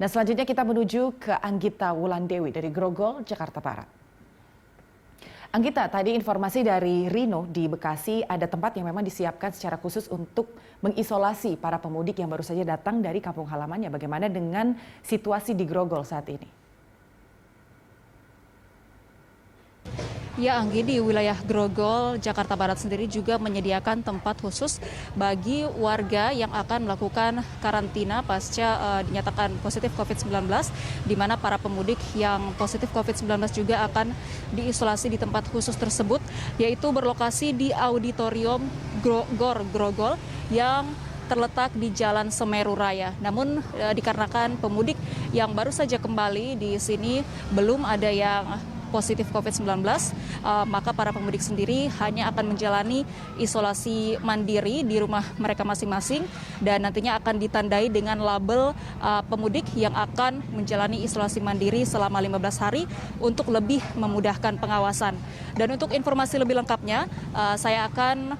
Dan selanjutnya kita menuju ke Anggita Wulandewi dari Grogol, Jakarta Barat. Anggita, tadi informasi dari Rino di Bekasi ada tempat yang memang disiapkan secara khusus untuk mengisolasi para pemudik yang baru saja datang dari kampung halamannya. Bagaimana dengan situasi di Grogol saat ini? Ya, Anggi, di wilayah Grogol, Jakarta Barat sendiri juga menyediakan tempat khusus bagi warga yang akan melakukan karantina pasca dinyatakan positif COVID-19, di mana para pemudik yang positif COVID-19 juga akan diisolasi di tempat khusus tersebut, yaitu berlokasi di Auditorium GOR Grogol yang terletak di Jalan Semeru Raya. Namun dikarenakan pemudik yang baru saja kembali di sini belum ada yang positif COVID-19, maka para pemudik sendiri hanya akan menjalani isolasi mandiri di rumah mereka masing-masing dan nantinya akan ditandai dengan label pemudik yang akan menjalani isolasi mandiri selama 15 hari untuk lebih memudahkan pengawasan. Dan untuk informasi lebih lengkapnya, saya akan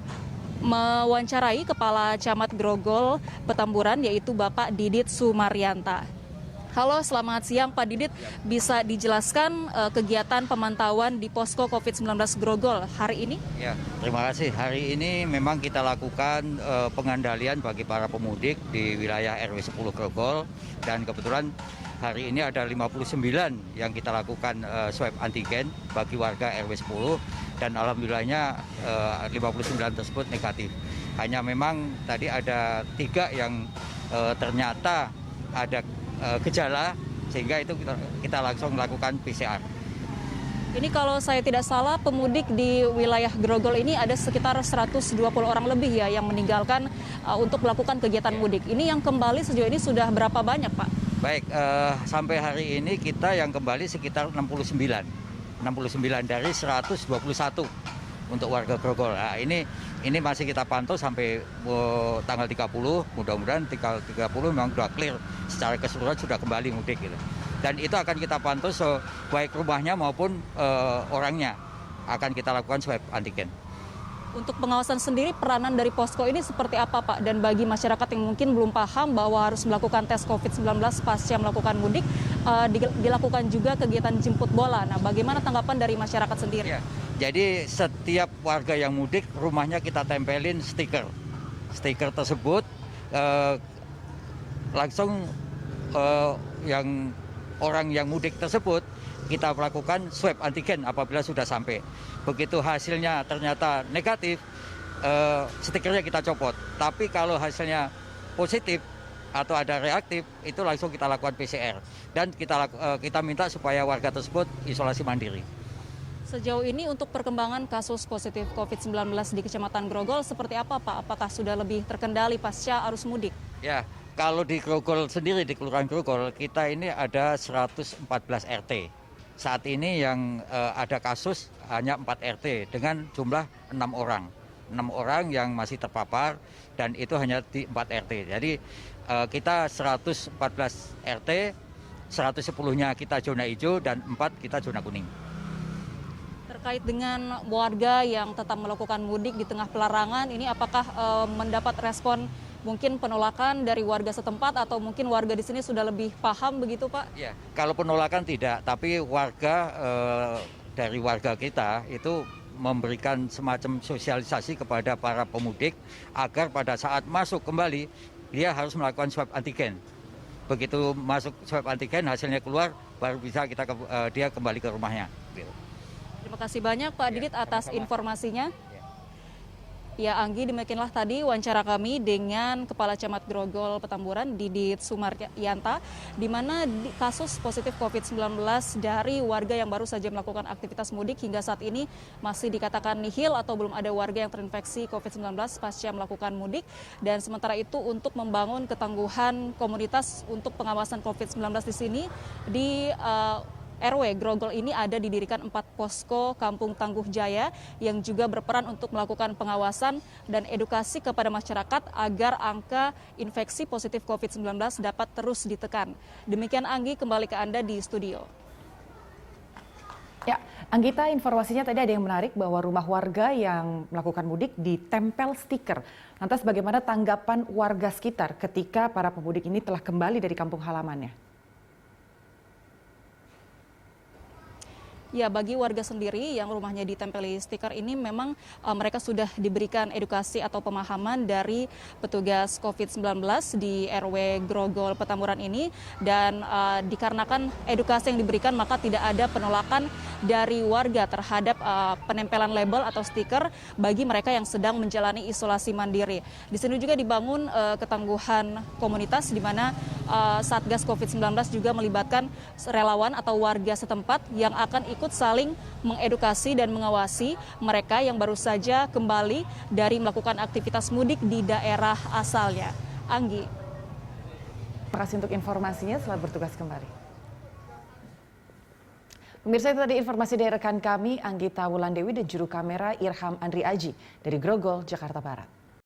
mewawancarai Kepala Camat Grogol Petamburan, yaitu Bapak Didit Sumaryanta. Halo, selamat siang Pak Didit. Bisa dijelaskan kegiatan pemantauan di posko COVID-19 Grogol hari ini? Ya, terima kasih. Hari ini memang kita lakukan pengandalian bagi para pemudik di wilayah RW 10 Grogol. Dan kebetulan hari ini ada 59 yang kita lakukan swab antigen bagi warga RW 10. Dan alhamdulillahnya 59 tersebut negatif. Hanya memang tadi ada 3 yang ternyata ada gejala, sehingga itu kita langsung melakukan PCR. Ini kalau saya tidak salah, pemudik di wilayah Grogol ini ada sekitar 120 orang lebih ya yang meninggalkan untuk melakukan kegiatan mudik. Ini yang kembali sejauh ini sudah berapa banyak, Pak? Baik, sampai hari ini kita yang kembali sekitar 69 dari 121 untuk warga Grogol. Nah, ini masih kita pantau sampai tanggal 30, mudah-mudahan tanggal 30 memang sudah clear secara keseluruhan, sudah kembali mudik gitu. Dan itu akan kita pantau baik rumahnya maupun orangnya akan kita lakukan swab antigen. Untuk pengawasan sendiri, peranan dari posko ini seperti apa, Pak? Dan bagi masyarakat yang mungkin belum paham bahwa harus melakukan tes COVID-19 pasca melakukan mudik, dilakukan juga kegiatan jemput bola. Nah, bagaimana tanggapan dari masyarakat sendiri? Ya, jadi setiap warga yang mudik, rumahnya kita tempelin stiker. Stiker tersebut langsung yang orang yang mudik tersebut kita melakukan swab antigen apabila sudah sampai. Begitu hasilnya ternyata negatif, stikernya kita copot. Tapi kalau hasilnya positif atau ada reaktif, itu langsung kita lakukan PCR. Dan kita minta supaya warga tersebut isolasi mandiri. Sejauh ini untuk perkembangan kasus positif COVID-19 di Kecamatan Grogol seperti apa, Pak? Apakah sudah lebih terkendali pasca arus mudik? Ya, kalau di Grogol sendiri, di Kelurahan Grogol, kita ini ada 114 RT. Saat ini yang ada kasus hanya 4 RT dengan jumlah 6 orang. 6 orang yang masih terpapar dan itu hanya di 4 RT. Jadi kita 114 RT, 110-nya kita zona hijau dan 4 kita zona kuning. Terkait dengan warga yang tetap melakukan mudik di tengah pelarangan, ini apakah mendapat respon mungkin penolakan dari warga setempat atau mungkin warga di sini sudah lebih paham begitu, Pak? Ya, kalau penolakan tidak, tapi warga dari warga kita itu memberikan semacam sosialisasi kepada para pemudik agar pada saat masuk kembali dia harus melakukan swab antigen. Begitu masuk swab antigen hasilnya keluar, baru bisa dia kembali ke rumahnya. Terima kasih banyak Pak Didit atas informasinya. Ya, Anggi, demikianlah tadi wawancara kami dengan Kepala Camat Grogol Petamburan, Didit Sumaryanta, di mana kasus positif COVID-19 dari warga yang baru saja melakukan aktivitas mudik hingga saat ini masih dikatakan nihil atau belum ada warga yang terinfeksi COVID-19 pasca melakukan mudik. Dan sementara itu untuk membangun ketangguhan komunitas untuk pengawasan COVID-19 di sini, di RW Grogol ini ada didirikan 4 posko Kampung Tangguh Jaya yang juga berperan untuk melakukan pengawasan dan edukasi kepada masyarakat agar angka infeksi positif COVID-19 dapat terus ditekan. Demikian Anggi, kembali ke Anda di studio. Ya, Anggita, informasinya tadi ada yang menarik bahwa rumah warga yang melakukan mudik ditempel stiker. Lantas bagaimana tanggapan warga sekitar ketika para pemudik ini telah kembali dari kampung halamannya? Ya, bagi warga sendiri yang rumahnya ditempeli stiker ini memang mereka sudah diberikan edukasi atau pemahaman dari petugas COVID-19 di RW Grogol Petamburan ini, dan dikarenakan edukasi yang diberikan maka tidak ada penolakan dari warga terhadap penempelan label atau stiker bagi mereka yang sedang menjalani isolasi mandiri. Di sini juga dibangun ketangguhan komunitas di mana Satgas COVID-19 juga melibatkan relawan atau warga setempat yang akan ikut saling mengedukasi dan mengawasi mereka yang baru saja kembali dari melakukan aktivitas mudik di daerah asalnya. Anggi. Terima kasih untuk informasinya, selamat bertugas kembali. Pemirsa, itu tadi informasi dari rekan kami Anggita Wulandewi dan juru kamera Irham Andri Aji dari Grogol, Jakarta Barat.